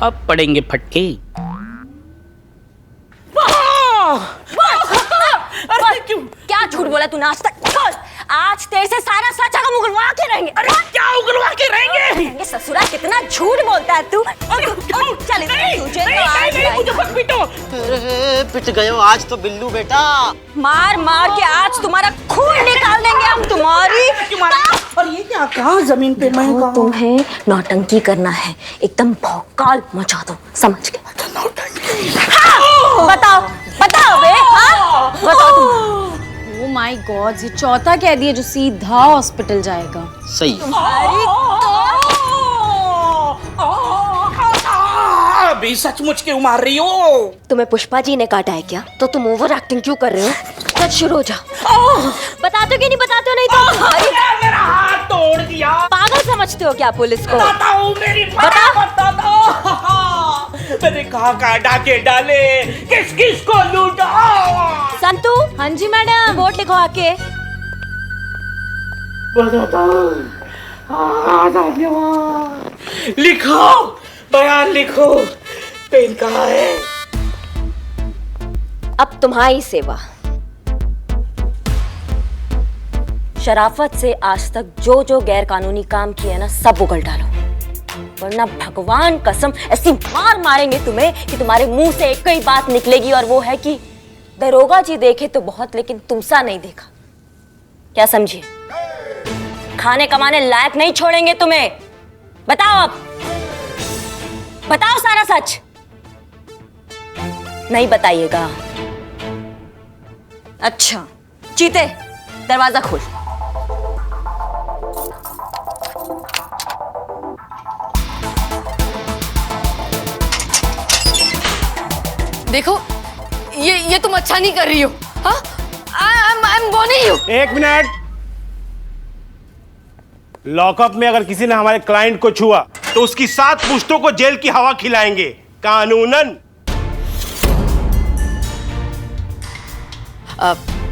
अब पड़ेंगे फटके। अरे क्यों? क्या झूठ बोला तूने आज तक? आज तेरे से सारा सच हम उगलवा के रहेंगे। अरे क्या उगलवा के रहेंगे? ससुरा कितना झूठ बोलता है तू। चल तुझे मुझे मत पीटो। पिट गए हो आज तो बिल्लू बेटा। मार मार के आज तुम्हारा खून निकाल देंगे हम तुम्हारी। और ये क्या कहा जमीन पे मैं कहा? तुम्हें नौटंकी करना है, एकदम भौकाल मचा दो, समझ गए? हाँ, बताओ बताओ बे, हाँ? बताओ तुम। ओह माय गॉड, ये चौथा कह दिया जो सीधा हॉस्पिटल जाएगा। सही। अभी सचमुच क्यों मार रही हो? तुम्हें पुष्पा जी ने काटा है क्या? तो तुम ओवर एक्टिंग क्यों कर रहे हो? सच शुरू हो जाओ। बताते हो कि नहीं बताते हो? नहीं तो मेरा हाथ तोड़ दिया। पागल समझते हो क्या पुलिस को? बताता हूँ, मेरी बता। बताता हूँ। मैंने कहाँ डाके डाले, किस किस को लूटा। संतू। हाँ जी मैडम। रिपोर्ट लिखो आके। बताता हूँ। लिखो, बयान लिखो। पेन कहाँ है? अब तुम्हारी सेवा। शराफत से आज तक जो जो गैर कानूनी काम किए ना, सब उगल डालो, वरना भगवान कसम ऐसी मार मारेंगे तुम्हें कि तुम्हारे मुंह से एक ही बात निकलेगी, और वो है कि दरोगा जी देखे तो बहुत, लेकिन तुमसा नहीं देखा। क्या समझिए? खाने कमाने लायक नहीं छोड़ेंगे तुम्हें। बताओ अब, बताओ सारा सच। नहीं बताइएगा? अच्छा, चीते दरवाजा खोल। देखो, ये तुम अच्छा नहीं कर रही हो। हाँ, आई एम वार्निंग यू। एक मिनट। लॉकअप में अगर किसी ने हमारे क्लाइंट को छुआ तो उसकी 7 पुश्तों को जेल की हवा खिलाएंगे कानूनन।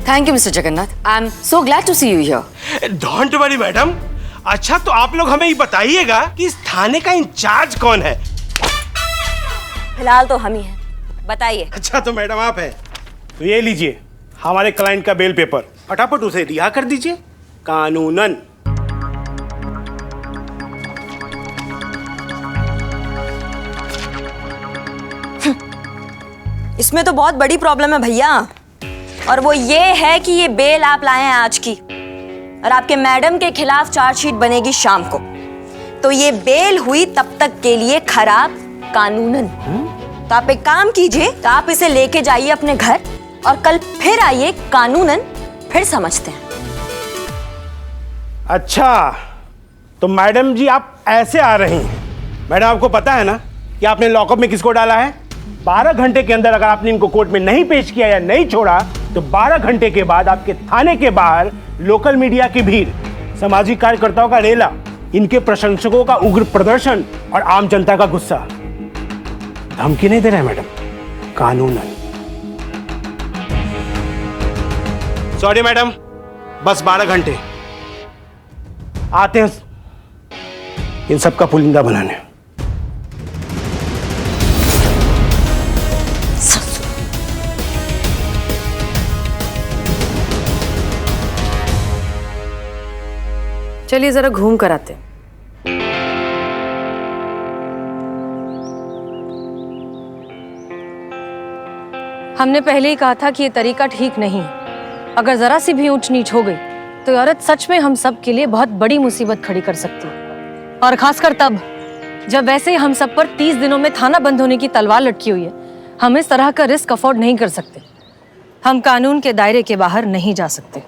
Thank you mister Jagannath, I am so glad to see you here. Don't worry madam. अच्छा, तो आप लोग हमें ये बताइएगा कि इस थाने का इंचार्ज कौन है? फिलहाल तो हम ही हैं, बताइए। अच्छा, तो मैडम आप हैं। तो ये लीजिए हमारे क्लाइंट का बेल पेपर, फटाफट उसे रिहा कर दीजिए कानूनन। इसमें तो बहुत बड़ी प्रॉब्लम है भैया, और वो ये है कि ये बेल आप लाए हैं आज की, और आपके मैडम के खिलाफ चार्जशीट बनेगी शाम को। तो ये बेल हुई तब तक के लिए खराब कानूनन। तो आप एक काम कीजिए, तो आप इसे लेके जाइए अपने घर, और कल फिर आइए कानूनन, फिर समझते हैं। अच्छा, तो मैडम जी आप ऐसे आ रही हैं। मैडम, आपको पता है ना कि आपने लॉकअप में किसको डाला है? 12 घंटे के अंदर अगर आपने इनको कोर्ट में नहीं पेश किया या नहीं छोड़ा, तो 12 घंटे के बाद आपके थाने के बाहर लोकल मीडिया की भीड़, सामाजिक कार्यकर्ताओं का रेला, इनके प्रशंसकों का उग्र प्रदर्शन और आम जनता का गुस्सा। धमकी नहीं दे रहे मैडम, कानूनन। सॉरी मैडम, बस 12 घंटे। आते हैं इन सबका पुलिंदा बनाने। चलिए जरा घूम कर आते। हमने पहले ही कहा था कि ये तरीका ठीक नहीं है। अगर जरा सी भी ऊंच नीच हो गई तो औरत सच में हम सब के लिए बहुत बड़ी मुसीबत खड़ी कर सकती है, और खासकर तब जब वैसे ही हम सब पर 30 दिनों में थाना बंद होने की तलवार लटकी हुई है। हम इस तरह का रिस्क अफोर्ड नहीं कर सकते। हम कानून के दायरे के बाहर नहीं जा सकते।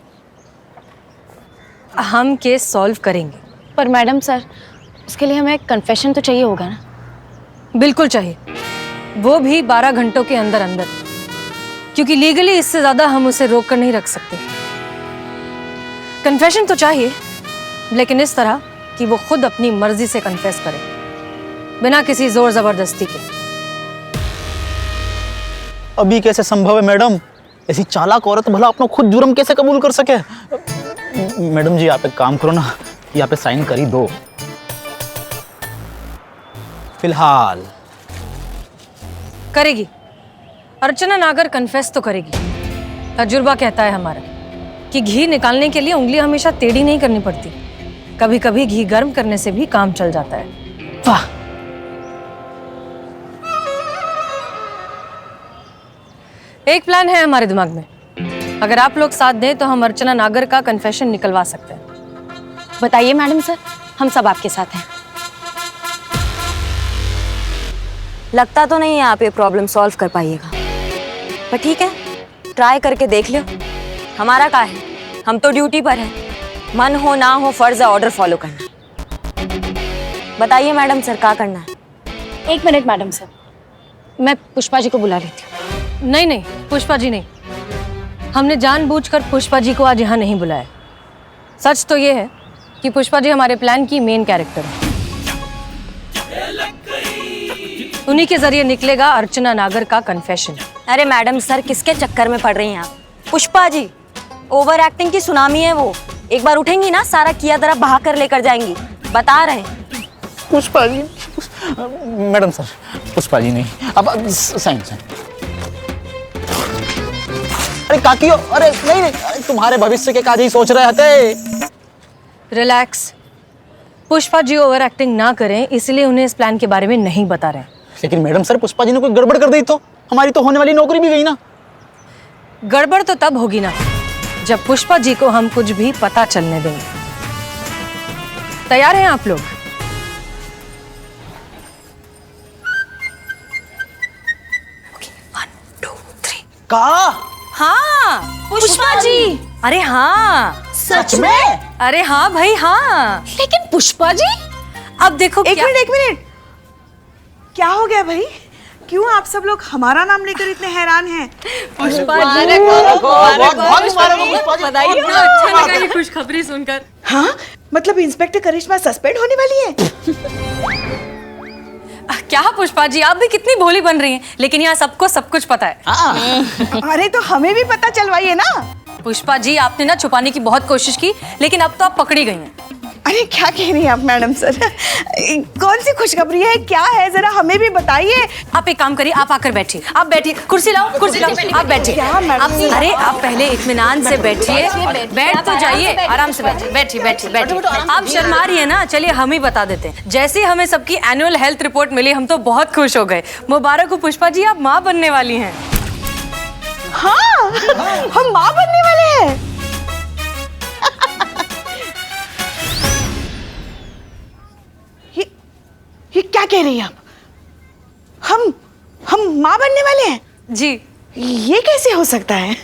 हम केस सॉल्व करेंगे। पर मैडम सर, उसके लिए हमें कन्फेशन तो चाहिए होगा ना? बिल्कुल चाहिए, वो भी 12 घंटों के अंदर अंदर, क्योंकि लीगली इससे ज्यादा हम उसे रोक कर नहीं रख सकते। कन्फेशन तो चाहिए, लेकिन इस तरह कि वो खुद अपनी मर्जी से कन्फेस करे, बिना किसी जोर जबरदस्ती के। अभी कैसे संभव है मैडम? ऐसी चालाक औरत भला अपना खुद जुर्म कैसे कबूल कर सके? मैडम जी, आप एक काम करो ना, यहाँ पे साइन कर ही दो। फिलहाल करेगी। अर्चना नागर कन्फेस तो करेगी। तजुर्बा कहता है हमारा कि घी निकालने के लिए उंगली हमेशा टेढ़ी नहीं करनी पड़ती, कभी कभी घी गर्म करने से भी काम चल जाता है। वाह, एक प्लान है हमारे दिमाग में। अगर आप लोग साथ दें तो हम अर्चना नागर का कन्फेशन निकलवा सकते हैं। बताइए मैडम सर, हम सब आपके साथ हैं। लगता तो नहीं है आप ये प्रॉब्लम सॉल्व कर पाइएगा, पर ठीक है, ट्राई करके देख लो। हमारा क्या है, हम तो ड्यूटी पर हैं। मन हो ना हो फर्ज है ऑर्डर फॉलो करना। बताइए मैडम सर, क्या करना है? 1 मिनट मैडम सर, मैं पुष्पा जी को बुला लेती हूँ। नहीं नहीं, पुष्पा जी नहीं। हमने जानबूझकर पुष्पा जी को आज यहाँ नहीं बुलाया। सच तो ये है कि पुष्पा जी हमारे प्लान की मेन कैरेक्टर है। उन्हीं के जरिए निकलेगा अर्चना नागर का कन्फेशन। अरे मैडम सर, किसके चक्कर में पड़ रही हैं आप? पुष्पा जी ओवर एक्टिंग की सुनामी है वो। एक बार उठेंगी ना, सारा किया तरह बहा कर लेकर जाएंगी, बता रहे हैं। पुष्पा जी, मैडम सर, पुष्पा जी नहीं। अब साइन। अरे काकियो, अरे नहीं नहीं, तुम्हारे भविष्य के काज ही सोच रहे थे। Relax, Pushpa ji over acting ना करें, इसलिए उन्हें इस प्लान के बारे में नहीं बता रहे। लेकिन मैडम सर, पुष्पा जी ने कोई गड़बड़ कर दी तो हमारी तो होने वाली नौकरी भी गई ना। गड़बड़ तो तब होगी ना जब पुष्पा जी को हम कुछ भी पता चलने देंगे। तैयार हैं आप लोग? का? हाँ पुष्पा जी। अरे हाँ, सच में? अरे हाँ भाई हाँ। लेकिन पुष्पा जी, अब देखो एक क्या- मिनट एक मिनट, क्या हो गया भाई? क्यों आप सब लोग हमारा नाम लेकर इतने हैरान हैं? पुष्पा जी अच्छा लगा ये खुशखबरी सुनकर। हाँ, मतलब इंस्पेक्टर करिश्मा सस्पेंड होने वाली है? क्या पुष्पा जी, आप भी कितनी भोली बन रही हैं, लेकिन यहाँ सबको सब कुछ पता है। अरे तो हमें भी पता चलवाइए ना। पुष्पा जी, आपने ना छुपाने की बहुत कोशिश की, लेकिन अब तो आप पकड़ी गई हैं। अरे क्या कह रही हैं आप मैडम सर? कौन सी खुशखबरी है, क्या है, जरा हमें भी बताइए। आप एक काम करिए, आप आकर बैठिए। आप बैठिए, कुर्सी लाओ, कुर्सी लाओ, आप बैठिए। क्या मैडम? अरे आप पहले इत्मीनान से बैठिए, बैठ तो जाइए, आराम से बैठिए, बैठिए बैठिए बैठिए। आप शर्मा रही है ना, चलिए हम ही बता देते हैं। जैसे ही हमें सबकी एनुअल हेल्थ रिपोर्ट मिली, हम तो बहुत खुश हो गए। मुबारक हो पुष्पा जी, आप माँ बनने वाली हैं। हाँ, हम माँ बनने वाले हैं। ये क्या कह रही हैं आप? हम माँ बनने वाले हैं? जी ये कैसे हो सकता है?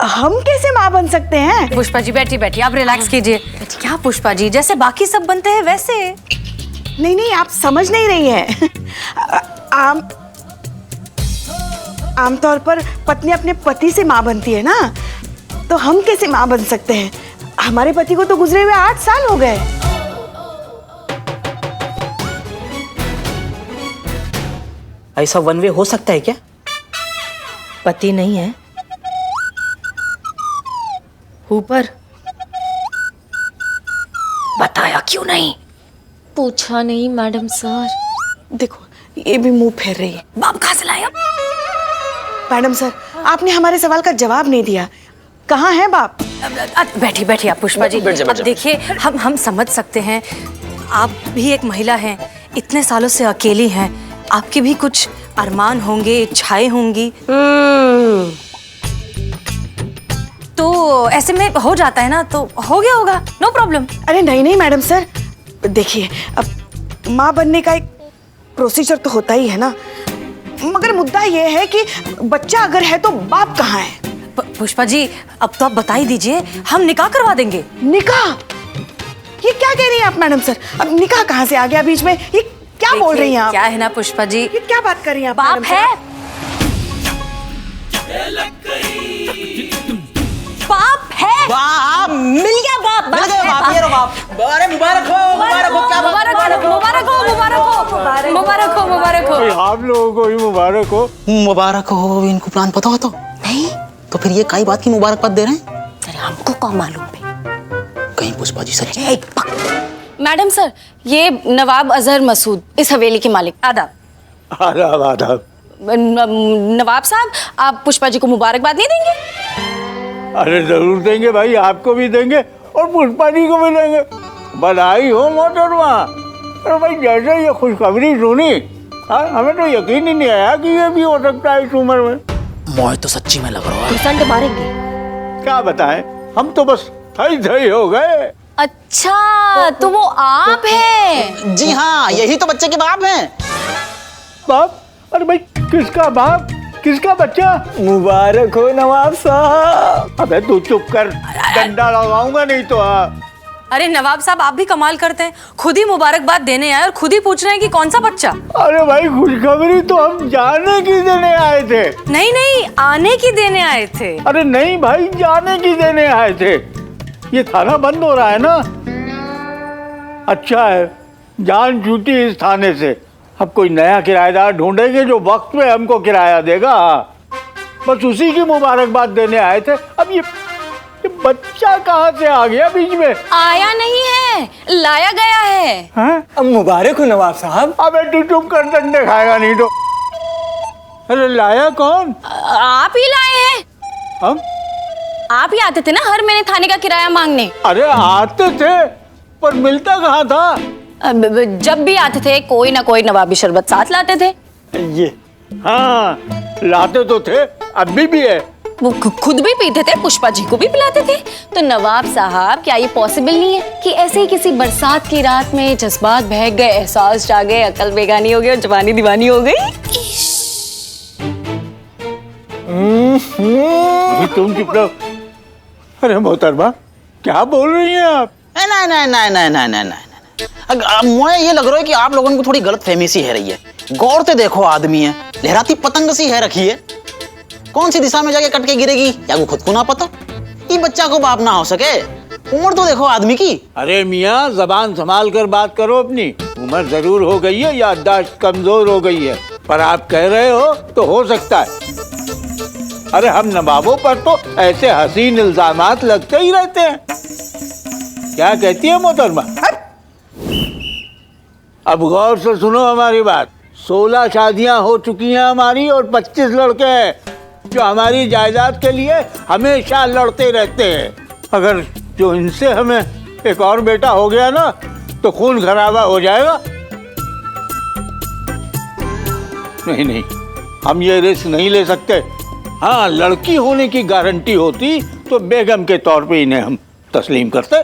हम कैसे माँ बन सकते हैं? पुष्पा जी बैठिए बैठिए, आप रिलैक्स कीजिए। क्या पुष्पा जी, जैसे बाकी सब बनते हैं वैसे। नहीं नहीं, आप समझ नहीं रही हैं। आमतौर पर पत्नी अपने पति से माँ बनती है ना, तो हम कैसे माँ बन सकते हैं? हमारे पति को तो गुजरे हुए 8 साल हो गए। ऐसा वन वे हो सकता है क्या? पति नहीं है ऊपर, बताया क्यों नहीं? पूछा नहीं मैडम सर। देखो, ये भी मुंह फेर रही है। बाप कहाँ से लाया? मैडम सर, आपने हमारे सवाल का जवाब नहीं दिया। कहाँ है बाप? बैठिए बैठिए आप पुष्पा जी। अब देखिए, हम समझ सकते हैं, आप भी एक महिला हैं, इतने सालों से अकेली हैं, आपके भी कुछ अरमान होंगे, इच्छाएं होंगी। तो ऐसे में हो जाता है ना, तो हो गया होगा, नो प्रॉब्लम। अरे नहीं नहीं मैडम सर, देखिए, अब माँ बनने का एक प्रोसीजर तो होता ही है ना, मगर मुद्दा ये है कि बच्चा अगर है तो बाप कहाँ है? पुष्पा जी, अब तो आप बता ही दीजिए, हम निकाह करवा देंगे। निकाह? ये क्या कह रही हैं आप मैडम सर? अब निकाह कहाँ से आ गया बीच में? ये क्या बोल रही हैं आप? क्या है ना पुष्पा जी, ये क्या बात कर रही हैं आप? बाप मैडम सर? है, बाप है। वाह, मिल गया बाप, मिल गया बाप, ये लो बाप। अरे मुबारक हो, मुबारक हो, क्या बात? मुबारक हो, मुबारक हो, मुबारक हो, मुबारक हो, मुबारक हो। आप लोगों को भी मुबारक हो। मुबारक हो। इनको प्लान पता हो तो नहीं, तो फिर ये कई बात की मुबारकबाद दे रहे हैं? अरे हमको कौन मालूम पे? कहीं पुष्पा जी सच? मैडम सर, ये नवाब अजहर मसूद, इस हवेली के मालिक। आदाब। आदाब आदाब। नवाब साहब, आप पुष्पा जी को मुबारकबाद नहीं देंगे? अरे जरूर देंगे भाई, आपको भी देंगे और पुष्पा जी को भी देंगे। बधाई हो मोहतरमा। अरे भाई जैसे ये खुशखबरी सुनी, हमें तो यकीन ही नहीं आया कि ये भी हो सकता है इस उम्र में। मोह तो सच्ची में लग रहा है। घुसंड मारेंगे। क्या बताएं, हम तो बस थई हो गए। अच्छा, तो वो आप हैं? जी हाँ, यही तो बच्चे के बाप हैं। बाप? अरे भाई किसका बाप, किसका बच्चा? मुबारक हो नवाब साहब। अबे तू चुप कर, डंडा लगाऊंगा नहीं तो। अरे नवाब साहब, आप भी कमाल करते हैं, खुद ही मुबारकबाद देने आए और खुद ही पूछ रहे हैं कि कौन सा बच्चा। अरे भाई खुशखबरी तो हम जाने की देने आए थे। नहीं नहीं, आने की देने आए थे। अरे नहीं भाई, जाने की देने आए थे। ये थाना बंद हो रहा है ना। अच्छा है, जान छूटी इस थाने से। अब कोई नया किराएदार ढूंढेंगे जो वक्त पे हमको किराया देगा। बस उसी की मुबारकबाद देने आए थे। अब ये बच्चा कहाँ से आ गया बीच में? आया नहीं है, लाया गया है। हैं? अब मुबारक हो नवाब साहब। अबे तू चुप कर, डंडे खाएगा नहीं तो। अरे लाया कौन? आप ही लाए हैं। हम? आप ही आते थे ना हर महीने थाने का किराया मांगने। अरे आते थे, पर मिलता कहाँ था? जब भी आते थे कोई ना कोई नवाबी शरबत साथ लाते थे। ये हाँ, लाते तो थे, अभी भी है। वो खुद भी पीते थे, पुष्पा जी को भी पिलाते थे। तो नवाब साहब, क्या ये पॉसिबल नहीं है कि ऐसे ही किसी बरसात की रात में जज्बात बहक गए, एहसास जागे, अकल बेगानी हो गई और जवानी दीवानी हो गई? तुम चुप रहो। अरे मोहतरमा, क्या बोल रही हैं आप? नहीं, मुझे ये लग रहा है कि आप लोगों को थोड़ी गलत फहमी सी है रही है। गौर से देखो, आदमी है, लहराती पतंग सी है रखी है। कौन सी दिशा में जाके कट के गिरेगी या वो खुद को ना पता। ये बच्चा को बाप ना हो सके। उम्र तो देखो आदमी की। अरे मियाँ, जबान संभाल कर बात करो अपनी। उम्र जरूर हो गई है, याददाश्त कमजोर हो गई है, पर आप कह रहे हो तो हो सकता है। अरे हम नवाबों पर तो ऐसे हसीन इल्जामात लगते ही रहते हैं। क्या कहती है मोहतरमा? अब गौर से सुनो हमारी बात। 16 शादियां हो चुकी हैं हमारी और 25 लड़के हैं जो हमारी जायदाद के लिए हमेशा लड़ते रहते हैं। अगर जो इनसे हमें एक और बेटा हो गया ना तो खून खराबा हो जाएगा। नहीं, हम ये रिस्क नहीं ले सकते। हाँ, लड़की होने की गारंटी होती तो बेगम के तौर पे इन्हें हम तस्लीम करते,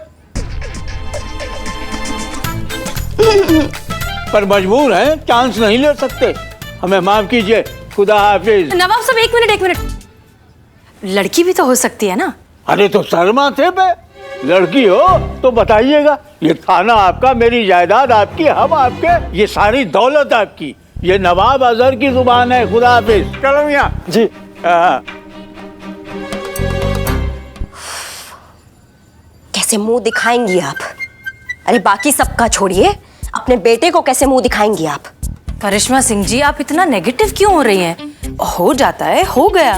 पर मजबूर हैं, चांस नहीं ले सकते। हमें माफ कीजिए, खुदा हाफिज। नवाब साहब, एक मिनट, लड़की भी तो हो सकती है ना? अरे तो शर्मा थे बे, लड़की हो तो बताइएगा। ये थाना आपका, मेरी जायदाद आपकी, हम आपके, ये सारी दौलत आपकी। ये नवाब अजहर की जुबान है। खुदा हाफिज। चलो मियां जी। कैसे मुंह दिखाएंगी आप? अरे बाकी सबका छोड़िए, अपने बेटे को कैसे मुंह दिखाएंगी आप? करिश्मा सिंह जी, आप इतना नेगेटिव क्यों हो रही हैं? हो जाता है, हो गया।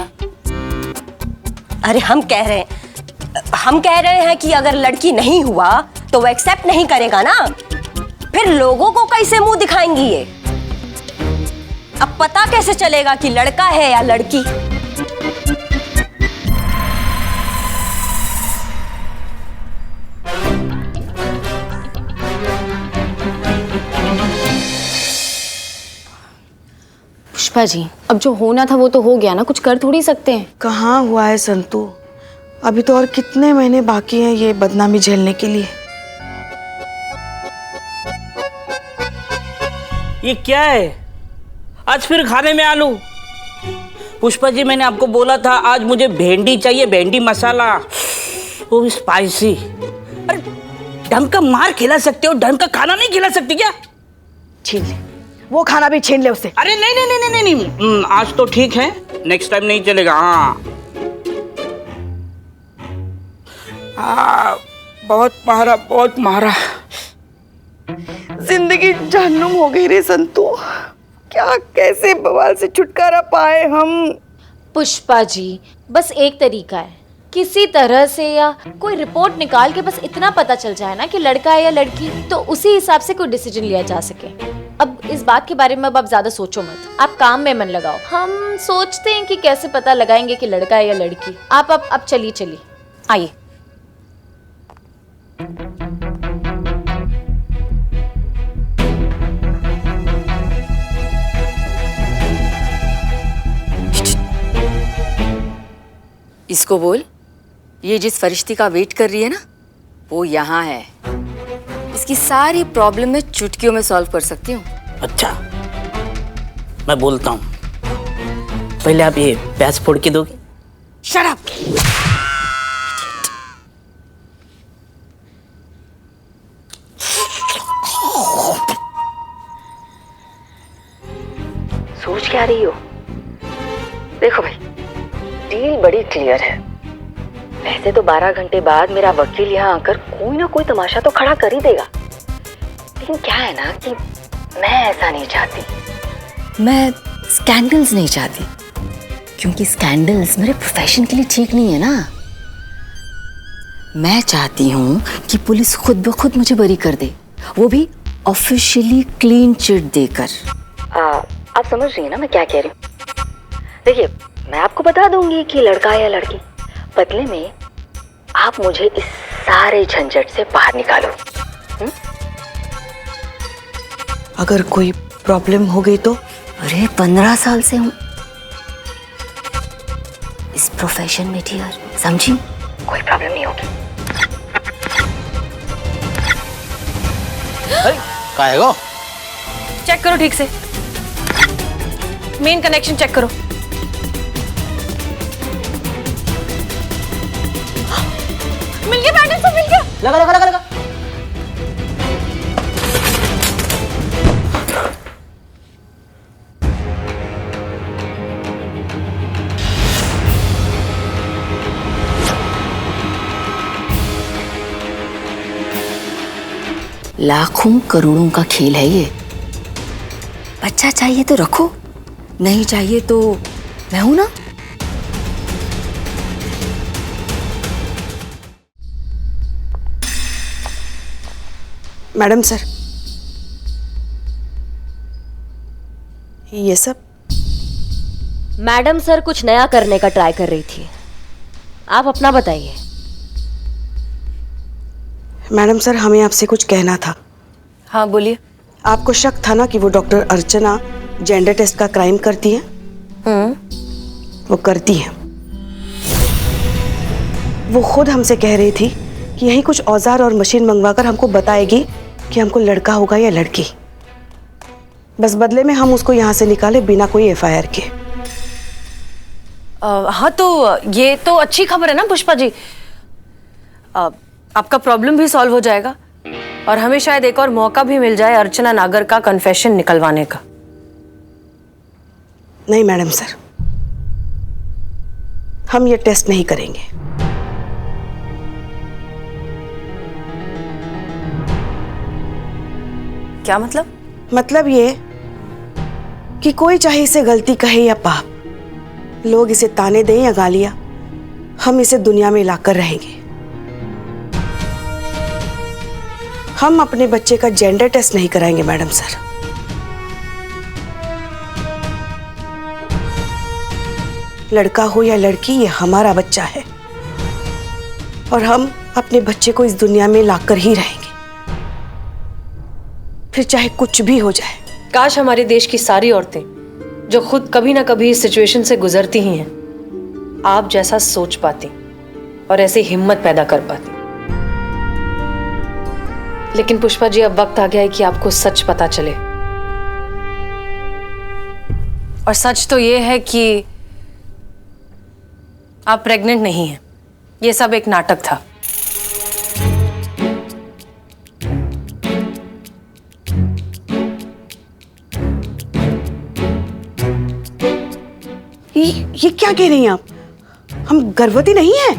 अरे हम कह रहे हैं कि अगर लड़की नहीं हुआ तो वो एक्सेप्ट नहीं करेगा ना, फिर लोगों को कैसे मुंह दिखाएंगी ये? अब पता कैसे चलेगा कि लड़का है या लड़की? पुष्पा जी, अब जो होना था वो तो हो गया ना, कुछ कर थोड़ी सकते हैं। कहाँ हुआ है संतू? अभी तो और कितने महीने बाकी हैं ये बदनामी झेलने के लिए। ये क्या है? आज फिर खाने में आलू? पुष्पा जी, मैंने आपको बोला था आज मुझे भेंडी चाहिए, भेंडी मसाला, वो भी स्पाइसी। अरे ढंग का मार खिला सकते हो, ढंग का खाना नहीं खिला सकती क्या? छीन ले, वो खाना भी छीन ले उससे। अरे नहीं नहीं नहीं नहीं नहीं, आज तो ठीक है, नेक्स्ट टाइम नहीं चलेगा। हाँ, बहुत मारा। जिंदगी जहन्नुम हो गई रे संतू। क्या कैसे बवाल से छुटकारा पाए हम? पुष्पा जी, बस एक तरीका है, किसी तरह से या कोई रिपोर्ट निकाल के बस इतना पता चल जाए ना कि लड़का है या लड़की, तो उसी हिसाब से कोई डिसीजन लिया जा सके। अब इस बात के बारे में अब आप ज्यादा सोचो मत, आप काम में मन लगाओ। हम सोचते हैं कि कैसे पता लगाएंगे कि लड़का है या लड़की। आप अब चलिए चलिए, आइए। इसको बोल, ये जिस फरिश्ती का वेट कर रही है ना, वो यहाँ है। इसकी सारी प्रॉब्लम मैं चुटकियों में सॉल्व कर सकती हूँ। अच्छा, मैं बोलता हूँ, पहले आप ये प्याज फोड़ के दोगे? Shut up. सोच क्या रही हो? देखो भाई, डील बड़ी क्लियर है। वैसे तो 12 घंटे बाद मेरा वकील यहाँ आकर कोई ना कोई तमाशा तो खड़ा कर ही देगा, लेकिन क्या है ना कि मैं ऐसा नहीं चाहती। मैं स्कैंडल्स नहीं चाहती, क्योंकि स्कैंडल्स मेरे प्रोफेशन के लिए ठीक नहीं है ना। मैं चाहती हूँ कि पुलिस खुद ब खुद मुझे बरी कर दे, वो भी ऑफिशियली क्लीन चिट देकर। आप समझ रही हैं ना मैं क्या कह रही हूँ? देखिए, मैं आपको बता दूंगी कि लड़का है या लड़की, बदले में आप मुझे इस सारे झंझट से बाहर निकालो। अगर कोई प्रॉब्लम हो गई तो? अरे 15 साल से हूँ इस प्रोफेशन में डियर, समझी? कोई प्रॉब्लम नहीं होगी। का है वो? चेक करो ठीक से, मेन कनेक्शन चेक करो। मिल गया मैडम, सब मिल गया। लगा लगा लगा लगा। लाखों करोड़ों का खेल है ये। बच्चा चाहिए तो रखो, नहीं चाहिए तो मैं हूं ना। मैडम सर, ये सब? मैडम सर कुछ नया करने का ट्राई कर रही थी, आप अपना बताइए। मैडम सर, हमें आपसे कुछ कहना था। हाँ बोलिए। आपको शक था ना कि वो डॉक्टर अर्चना जेंडर टेस्ट का क्राइम करती है? वो करती है। वो खुद हमसे कह रही थी कि यही कुछ औजार और मशीन मंगवाकर हमको बताएगी कि हमको लड़का होगा या लड़की। बस बदले में हम उसको यहाँ से निकाले बिना कोई एफआईआर के। हाँ तो ये तो अच्छी खबर है ना पुष्पा जी। आपका प्रॉब्लम भी सॉल्व हो जाएगा और हमें शायद एक और मौका भी मिल जाए अर्चना नागर का कन्फेशन निकलवाने का। नहीं मैडम सर, हम ये टेस्ट नहीं करेंगे। क्या मतलब? मतलब ये कि कोई चाहे इसे गलती कहे या पाप, लोग इसे ताने दें या गालियां, हम इसे दुनिया में लाकर रहेंगे। हम अपने बच्चे का जेंडर टेस्ट नहीं कराएंगे मैडम सर। लड़का हो या लड़की, ये हमारा बच्चा है और हम अपने बच्चे को इस दुनिया में लाकर ही रहेंगे, फिर चाहे कुछ भी हो जाए। काश हमारे देश की सारी औरतें जो खुद कभी ना कभी इस सिचुएशन से गुजरती ही हैं, आप जैसा सोच पाती और ऐसी हिम्मत पैदा कर पाती। लेकिन पुष्पा जी, अब वक्त आ गया है कि आपको सच पता चले। और सच तो ये है कि आप प्रेग्नेंट नहीं हैं। ये सब एक नाटक था। ये क्या कह रही हैं आप? हम गर्भवती नहीं हैं।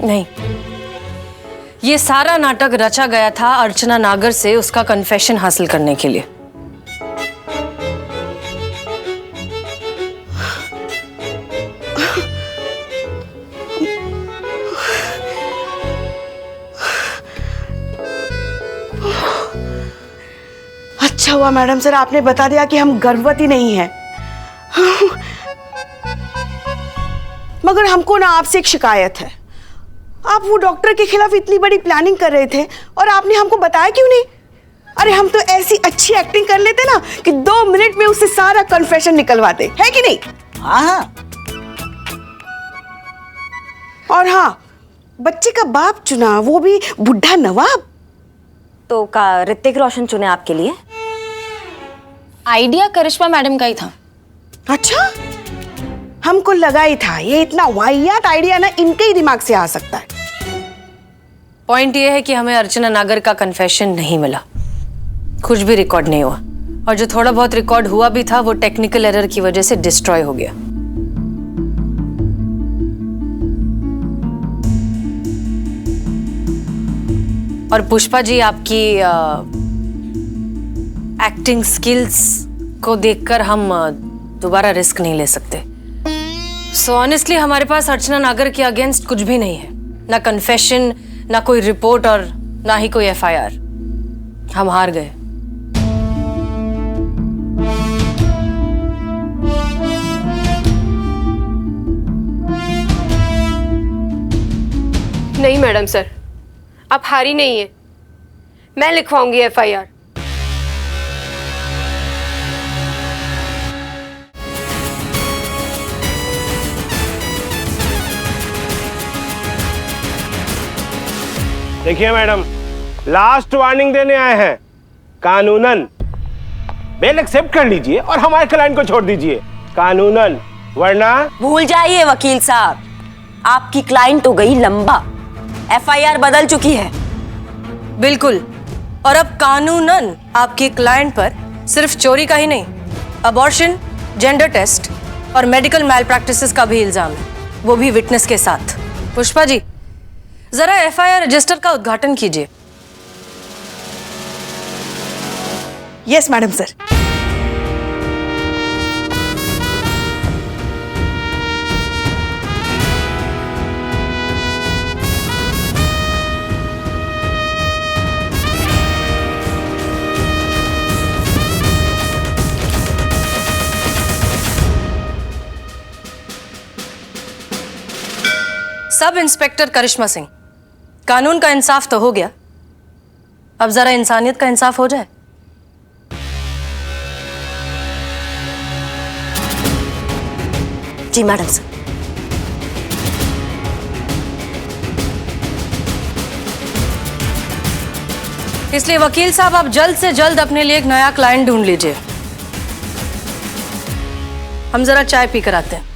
नहीं, ये सारा नाटक रचा गया था अर्चना नागर से उसका कन्फेशन हासिल करने के लिए। अच्छा, अच्छा हुआ मैडम सर आपने बता दिया कि हम गर्भवती नहीं हैं। मगर हमको ना आपसे एक शिकायत है। आप वो डॉक्टर के खिलाफ इतनी बड़ी प्लानिंग कर रहे थे और आपने हमको बताया क्यों नहीं? अरे हम तो ऐसी अच्छी एक्टिंग कर लेते ना कि 2 मिनट में उससे सारा कन्फेशन निकलवाते, है कि नहीं? हाँ। और हाँ, बच्चे का बाप चुना, वो भी बुढ़ा नवाब। तो का ऋतिक रोशन चुने आपके लिए? आइडिया करिश्मा मैडम का ही था। अच्छा, हमको लगा ही था ये इतना वाहियात आइडिया ना इनके ही दिमाग से आ सकता है। पॉइंट ये है कि हमें अर्चना नागर का कन्फेशन नहीं मिला, कुछ भी रिकॉर्ड नहीं हुआ, और जो थोड़ा बहुत रिकॉर्ड हुआ भी था वो टेक्निकल एरर की वजह से डिस्ट्रॉय हो गया। और पुष्पा जी, आपकी एक्टिंग स्किल्स को देखकर हम दोबारा रिस्क नहीं ले सकते। सो ऑनेस्टली हमारे पास अर्चना नागर के अगेंस्ट कुछ भी नहीं है, ना कन्फेशन, ना कोई रिपोर्ट और ना ही कोई एफआईआर। हम हार गए। नहीं मैडम सर, आप हारी नहीं है, मैं लिखवाऊंगी एफआईआर। देखिए मैडम, लास्ट वार्निंग देने आए हैं। कानूनन बेल एक्सेप्ट कर लीजिए और हमारे क्लाइंट को छोड़ दीजिए, कानूनन, वरना। भूल जाइए वकील साहब, आपकी क्लाइंट हो गई लंबा, एफआईआर बदल चुकी है। बिल्कुल, और अब कानूनन आपकी क्लाइंट पर सिर्फ चोरी का ही नहीं, अबॉर्शन, जेंडर टेस्ट और मेडिकल मैल प्रैक्टिसेस का भी इल्जाम है, वो भी विटनेस के साथ। पुष्पा जी, जरा एफआईआर रजिस्टर का उद्घाटन कीजिए। Yes madam sir. Sub inspector Karishma Singh, कानून का इंसाफ तो हो गया, अब जरा इंसानियत का इंसाफ हो जाए। जी मैडम सर। इसलिए वकील साहब, आप जल्द से जल्द अपने लिए एक नया क्लाइंट ढूंढ लीजिए। हम जरा चाय पी कर आते हैं।